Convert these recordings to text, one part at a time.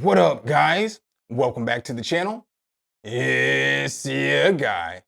What up, guys? Welcome back to the channel. It's your guy.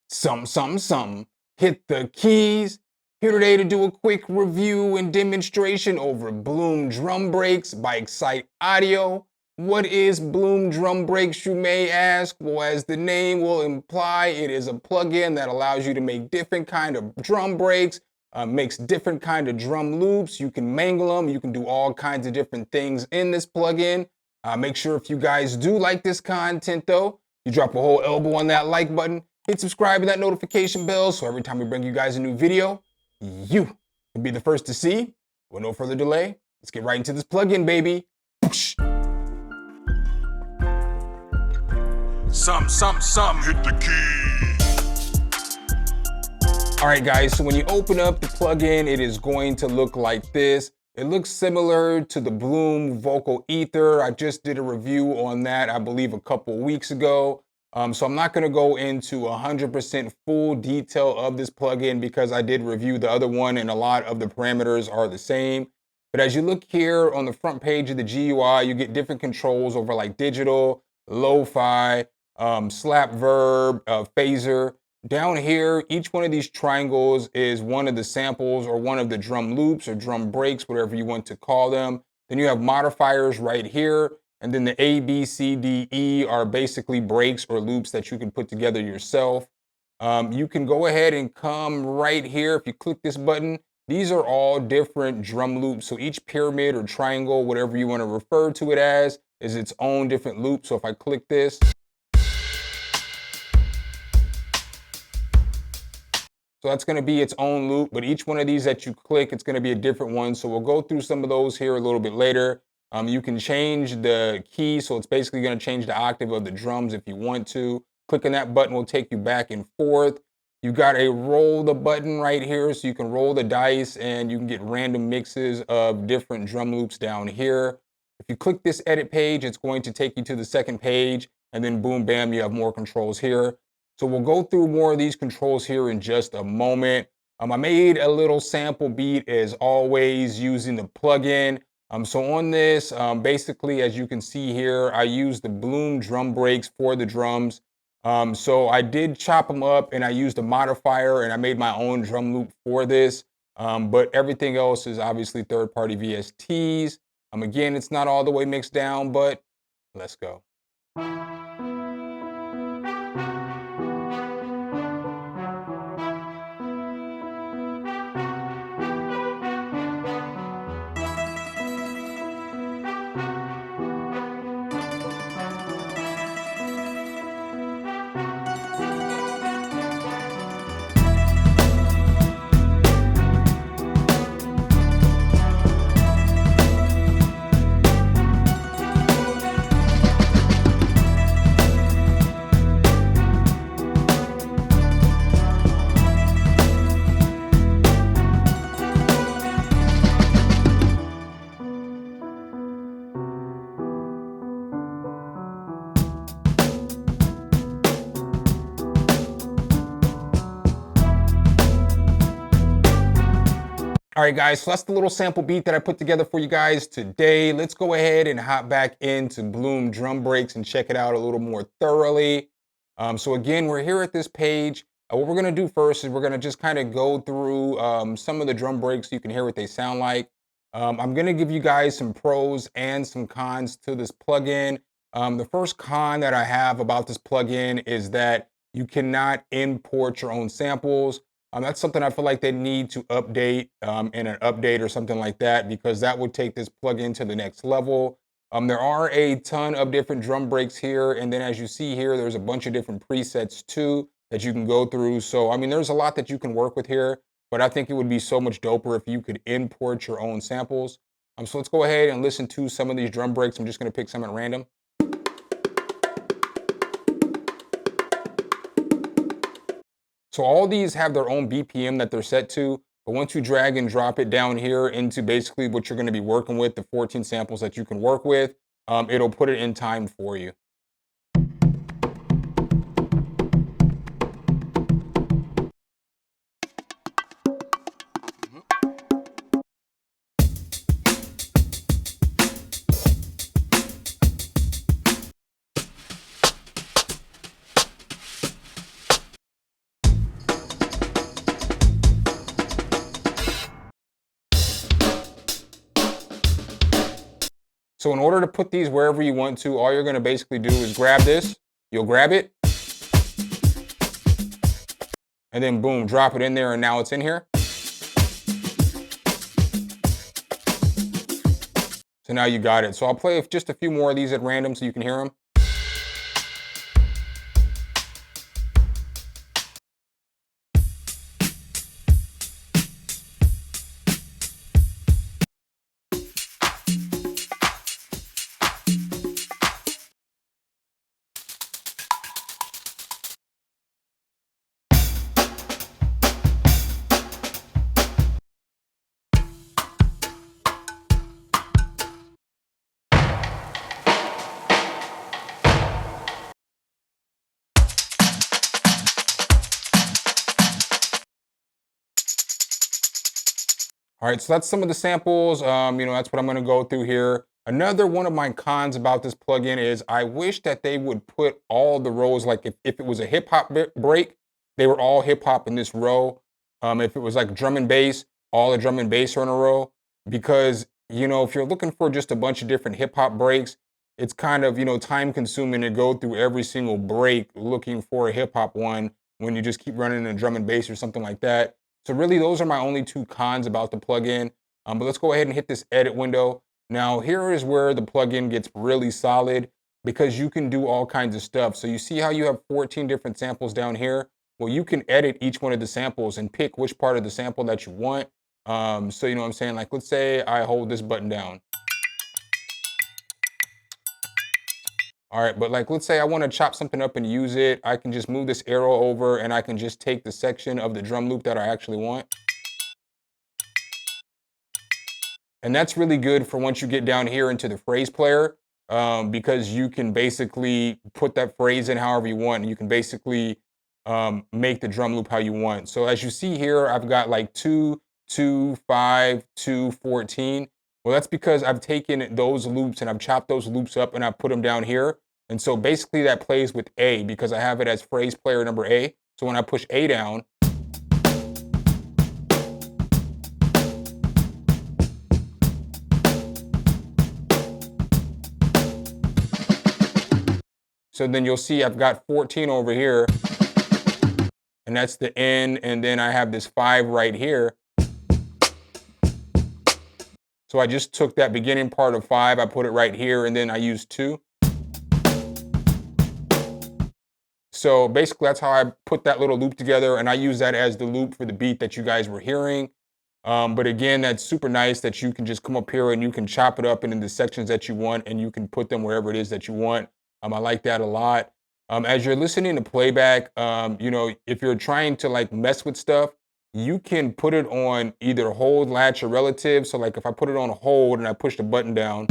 Something. Hit the keys. Here today to do a quick review and demonstration over Bloom Drum Breaks by Excite Audio. What is Bloom Drum Breaks, you may ask? Well, as the name will imply, it is a plugin that allows you to make different kind of drum breaks, makes different kind of drum loops. You can mangle them. You can do all kinds of different things in this plugin. Make sure if you guys do like this content though, you drop a whole elbow on that like button, hit subscribe and that notification bell so every time we bring you guys a new video, you can be the first to see. With no further delay, let's get right into this plugin, baby. Some, hit the key. All right, guys, so when you open up the plugin, it is going to look like this. It looks similar to the Bloom Vocal Ether. I just did a review on that, I believe, a couple weeks ago. So I'm not going to go into 100% full detail of this plugin because I did review the other one and a lot of the parameters are the same. But as you look here on the front page of the GUI, you get different controls over like digital, lo-fi, slap verb, phaser. Down here, each one of these triangles is one of the samples or one of the drum loops or drum breaks, whatever you want to call them. Then you have modifiers right here. And then the A, B, C, D, E are basically breaks or loops that you can put together yourself. You can go ahead and come right here. If you click this button, these are all different drum loops. So each pyramid or triangle, whatever you want to refer to it as, is its own different loop. So if I click this, so that's going to be its own loop, but each one of these that you click, it's going to be a different one. So we'll go through some of those here a little bit later. You can change the key, so it's basically going to change the octave of the drums if you want to. Clicking that button will take you back and forth. You got a roll the button right here, so you can roll the dice and you can get random mixes of different drum loops down here. If you click this edit page, it's going to take you to the second page, and then boom, bam, you have more controls here. So we'll go through more of these controls here in just a moment. I made a little sample beat as always using the plugin. So on this, basically, as you can see here, I used the Bloom drum breaks for the drums. So I did chop them up and I used a modifier and I made my own drum loop for this. But everything else is obviously third-party VSTs. Again, it's not all the way mixed down, but let's go. All right, guys, so that's the little sample beat that I put together for you guys today. Let's go ahead and hop back into Bloom Drum Breaks and check it out a little more thoroughly. So again, we're here at this page. What we're gonna do first is we're gonna just kind of go through some of the drum breaks so you can hear what they sound like. I'm gonna give you guys some pros and some cons to this plugin. The first con that I have about this plugin is that you cannot import your own samples. That's something I feel like they need to update in an update or something like that, because that would take this plugin to the next level. There are a ton of different drum breaks here. And then as you see here, there's a bunch of different presets too that you can go through. So, I mean, there's a lot that you can work with here, but I think it would be so much doper if you could import your own samples. So let's go ahead and listen to some of these drum breaks. I'm just going to pick some at random. So all these have their own BPM that they're set to, but once you drag and drop it down here into basically what you're going to be working with, the 14 samples that you can work with, it'll put it in time for you. So in order to put these wherever you want to, all you're gonna basically do is grab this, you'll grab it, and then boom, drop it in there, and now it's in here. So now you got it. So I'll play just a few more of these at random so you can hear them. All right, so that's some of the samples. That's what I'm gonna go through here. Another one of my cons about this plugin is I wish that they would put all the rows, like if it was a hip hop break, they were all hip hop in this row. If it was like drum and bass, all the drum and bass are in a row. Because, if you're looking for just a bunch of different hip hop breaks, it's kind of, time consuming to go through every single break looking for a hip hop one when you just keep running a drum and bass or something like that. So really, those are my only two cons about the plugin. But let's go ahead and hit this edit window. Now, here is where the plugin gets really solid because you can do all kinds of stuff. So you see how you have 14 different samples down here? Well, you can edit each one of the samples and pick which part of the sample that you want. So you know what I'm saying? Like, let's say I hold this button down. All right, but like, let's say I want to chop something up and use it. I can just move this arrow over and I can just take the section of the drum loop that I actually want. And that's really good for once you get down here into the phrase player, because you can basically put that phrase in however you want. And you can basically make the drum loop how you want. So as you see here, I've got like 2, 2, 5, 2, 14. Well, that's because I've taken those loops and I've chopped those loops up and I've put them down here. And so basically that plays with A because I have it as phrase player number A. So when I push A down, so then you'll see I've got 14 over here, and that's the N, and then I have this 5 right here. So I just took that beginning part of 5, I put it right here, and then I used 2. So basically that's how I put that little loop together, and I use that as the loop for the beat that you guys were hearing. But again, that's super nice that you can just come up here and you can chop it up into the sections that you want, and you can put them wherever it is that you want. I like that a lot. As you're listening to playback, if you're trying to like mess with stuff, you can put it on either hold, latch, or relative. So like if I put it on hold and I push the button down,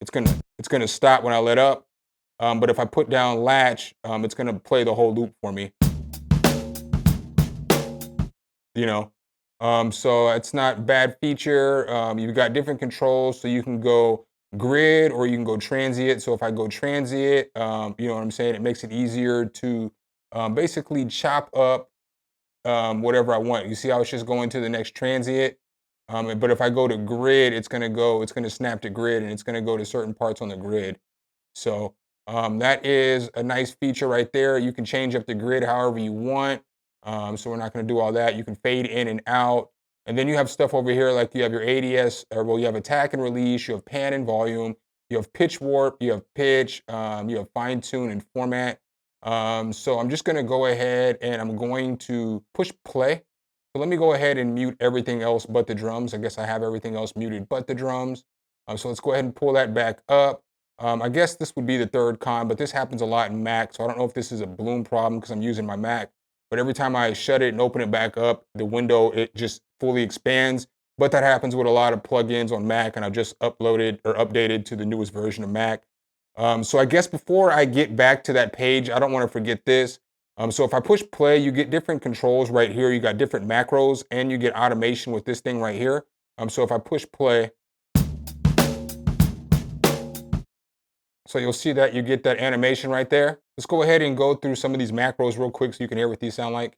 it's gonna stop when I let up. But if I put down latch, it's gonna play the whole loop for me. So it's not a bad feature. You've got different controls, so you can go grid or you can go transient. So if I go transient, you know what I'm saying? It makes it easier to basically chop up whatever I want. You see how it's just going to the next transient? But if I go to grid, it's gonna snap to grid and it's gonna go to certain parts on the grid. So that is a nice feature right there. You can change up the grid however you want. So we're not going to do all that. You can fade in and out. And then you have stuff over here like you have your ADS, you have attack and release, you have pan and volume, you have pitch warp, you have pitch, you have fine tune and format. So I'm just going to go ahead and I'm going to push play. So let me go ahead and mute everything else but the drums. I guess I have everything else muted but the drums. So let's go ahead and pull that back up. I guess this would be the third con, but this happens a lot in Mac. So I don't know if this is a Bloom problem because I'm using my Mac. But every time I shut it and open it back up, the window, it just fully expands. But that happens with a lot of plugins on Mac, and I've just uploaded or updated to the newest version of Mac. So I guess before I get back to that page, I don't want to forget this. So if I push play, you get different controls right here. You got different macros, and you get automation with this thing right here. So if I push play, so you'll see that you get that animation right there. Let's go ahead and go through some of these macros real quick so you can hear what these sound like.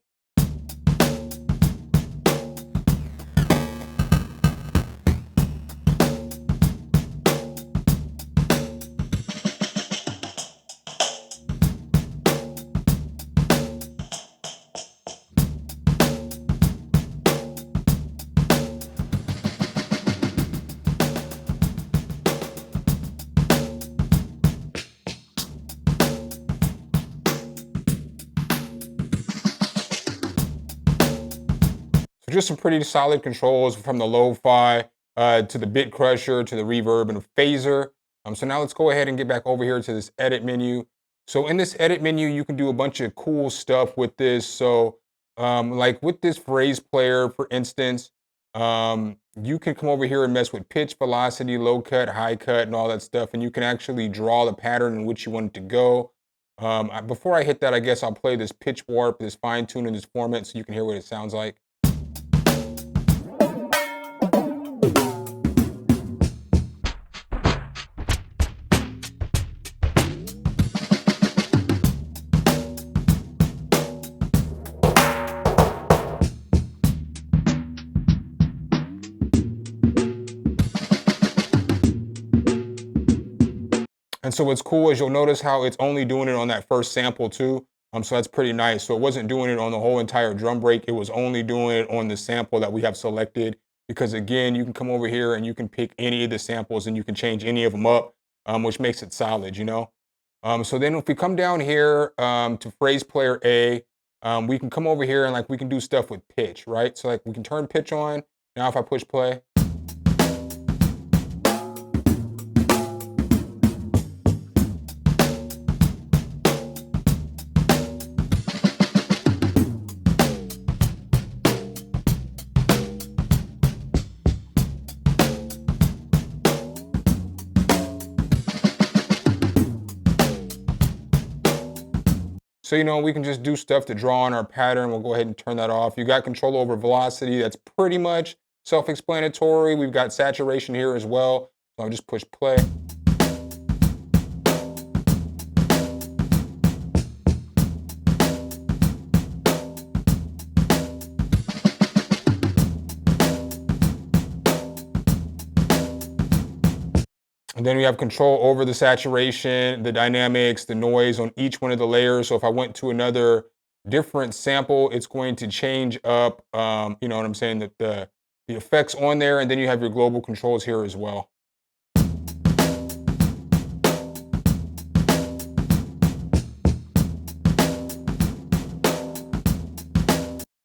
just some pretty solid controls from the lo-fi to the bit crusher to the reverb and the phaser. So now let's go ahead and get back over here to this edit menu. So in this edit menu, you can do a bunch of cool stuff with this. So like with this phrase player, for instance, you can come over here and mess with pitch, velocity, low cut, high cut, and all that stuff. And you can actually draw the pattern in which you want it to go. Before I hit that, I guess I'll play this pitch warp, this fine tune in this format so you can hear what it sounds like. And so what's cool is you'll notice how it's only doing it on that first sample too. So that's pretty nice. So it wasn't doing it on the whole entire drum break. It was only doing it on the sample that we have selected. Because again, you can come over here and you can pick any of the samples and you can change any of them up, which makes it solid, you know? So then if we come down here to phrase player A, we can come over here and like we can do stuff with pitch, right? So like we can turn pitch on. Now if I push play. So, you know, we can just do stuff to draw on our pattern. We'll go ahead and turn that off. You got control over velocity. That's pretty much self-explanatory. We've got saturation here as well. So I'll just push play. And then we have control over the saturation, the dynamics, the noise on each one of the layers. So if I went to another different sample, it's going to change up, you know what I'm saying, the effects on there. And then you have your global controls here as well.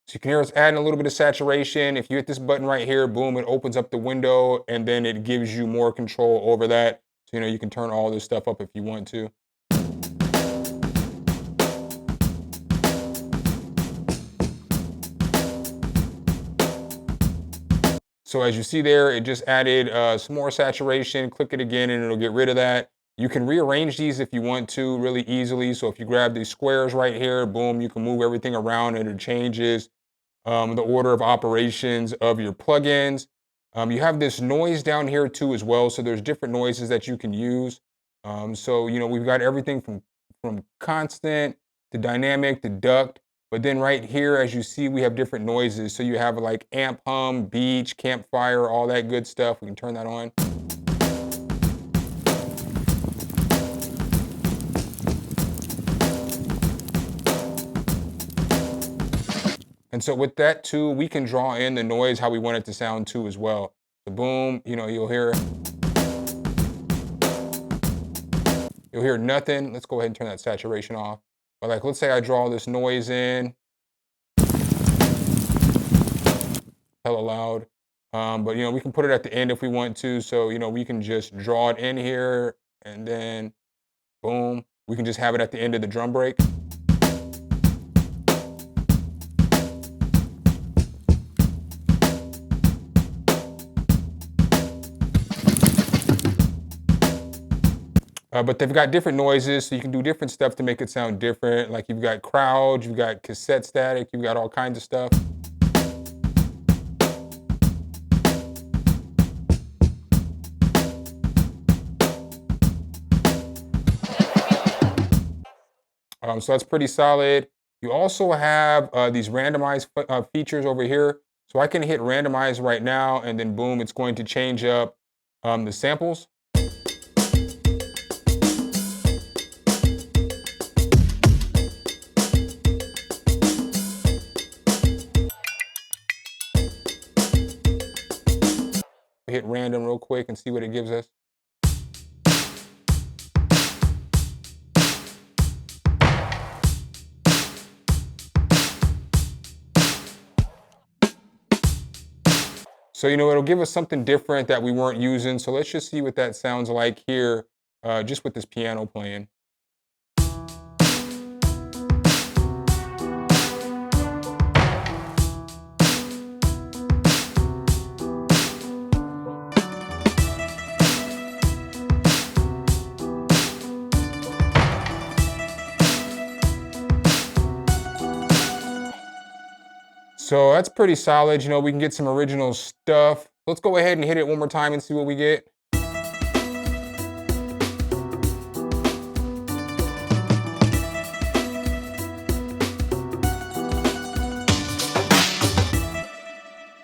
So you can hear us adding a little bit of saturation. If you hit this button right here, boom, it opens up the window and then it gives you more control over that. So, you know, you can turn all this stuff up if you want to. So as you see there, it just added some more saturation. Click it again and it'll get rid of that. You can rearrange these if you want to really easily. So if you grab these squares right here, boom, you can move everything around and it changes the order of operations of your plugins. You have this noise down here too as well. So there's different noises that you can use. So, you know, we've got everything from constant to dynamic to duct. But then right here, as you see, we have different noises. So you have like amp hum, beach, campfire, all that good stuff. We can turn that on. And so with that too, we can draw in the noise how we want it to sound too as well. So boom, you know, you'll hear nothing. Let's go ahead and turn that saturation off. But like, let's say I draw this noise in, hella loud. But you know, we can put it at the end if we want to. So, you know, we can just draw it in here and then boom, we can just have it at the end of the drum break. But they've got different noises, so you can do different stuff to make it sound different. Like you've got crowd, you've got cassette static, you've got all kinds of stuff. So that's pretty solid. You also have these randomized features over here. So I can hit randomize right now, and then boom, it's going to change up the samples. Hit random real quick and see what it gives us. So, it'll give us something different that we weren't using. So let's just see what that sounds like here, just with this piano playing. So that's pretty solid. We can get some original stuff. Let's go ahead and hit it one more time and see what we get.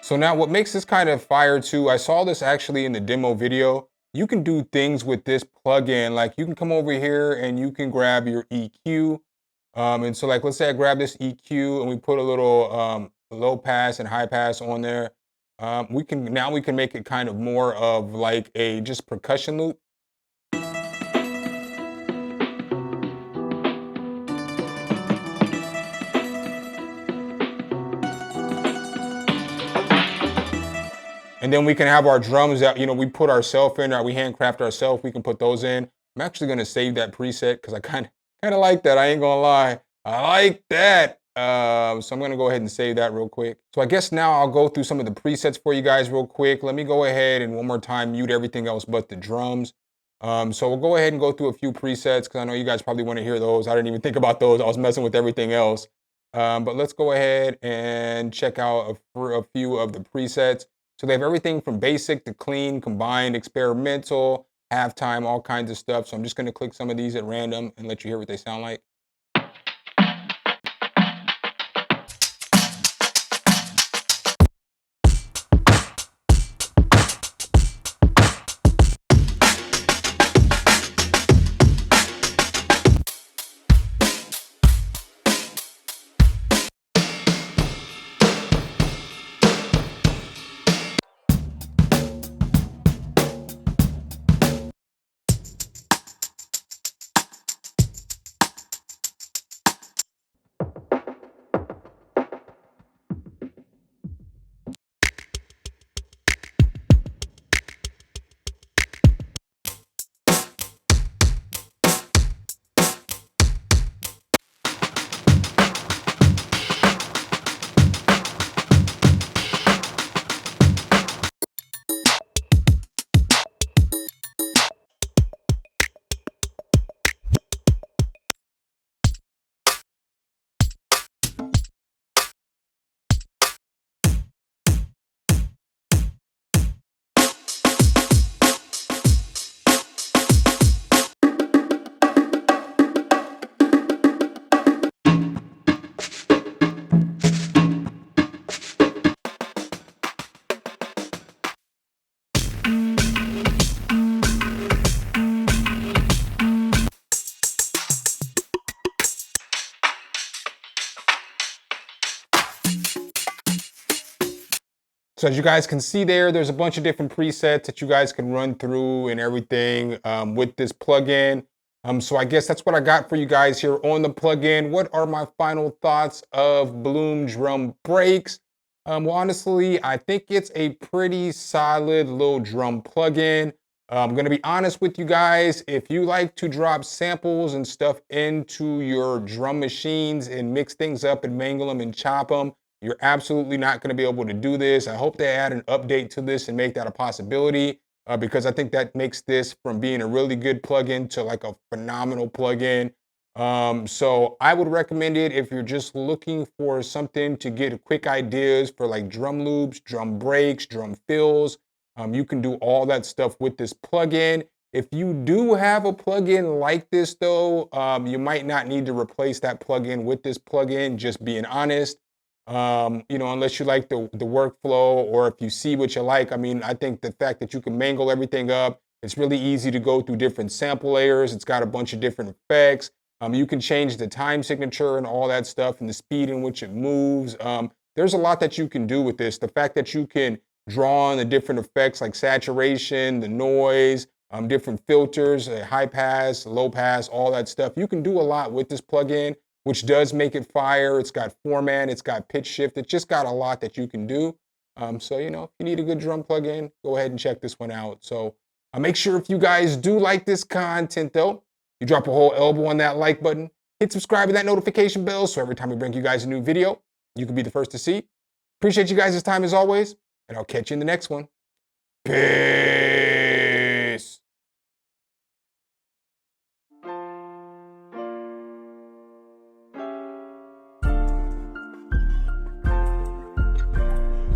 So now what makes this kind of fire too, I saw this actually in the demo video. You can do things with this plugin. Like you can come over here and you can grab your EQ. And so like, let's say I grab this EQ and we put a little low pass and high pass on there. We can make it kind of more of like a just percussion loop. And then we can have our drums that, we put ourselves in, or we handcraft ourselves, we can put those in. I'm actually gonna save that preset because I kind of like that, I ain't gonna lie. I like that. So I'm gonna go ahead and save that real quick. So I guess now I'll go through some of the presets for you guys real quick. Let me go ahead and one more time mute everything else but the drums. So we'll go ahead and go through a few presets because I know you guys probably wanna hear those. I didn't even think about those. I was messing with everything else. But let's go ahead and check out a few of the presets. So they have everything from basic to clean, combined, experimental, halftime, all kinds of stuff. So I'm just going to click some of these at random and let you hear what they sound like. So as you guys can see there's a bunch of different presets that you guys can run through and everything with this plugin. So I guess that's what I got for you guys here on the plugin. What are my final thoughts of Bloom drum breaks? Well, honestly, I think it's a pretty solid little drum plugin. I'm gonna be honest with you guys, if you like to drop samples and stuff into your drum machines and mix things up and mangle them and chop them, you're absolutely not going to be able to do this. I hope they add an update to this and make that a possibility because I think that makes this from being a really good plugin to like a phenomenal plugin. So I would recommend it if you're just looking for something to get quick ideas for like drum loops, drum breaks, drum fills. You can do all that stuff with this plugin. If you do have a plugin like this though, you might not need to replace that plugin with this plugin, just being honest. Unless you like the workflow or if you see what you like. I mean, I think the fact that you can mangle everything up, it's really easy to go through different sample layers. It's got a bunch of different effects. You can change the time signature and all that stuff and the speed in which it moves. There's a lot that you can do with this. The fact that you can draw on the different effects like saturation, the noise, different filters, high pass, low pass, all that stuff. You can do a lot with this plugin, which does make it fire. It's got format, it's got pitch shift. It's just got a lot that you can do. So, you know, if you need a good drum plugin, go ahead and check this one out. So make sure if you guys do like this content though, you drop a whole elbow on that like button, hit subscribe and that notification bell so every time we bring you guys a new video, you can be the first to see. Appreciate you guys' time as always, and I'll catch you in the next one. Peace.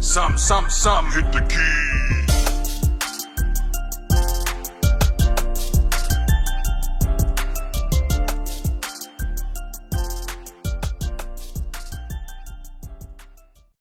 Some, hit the key.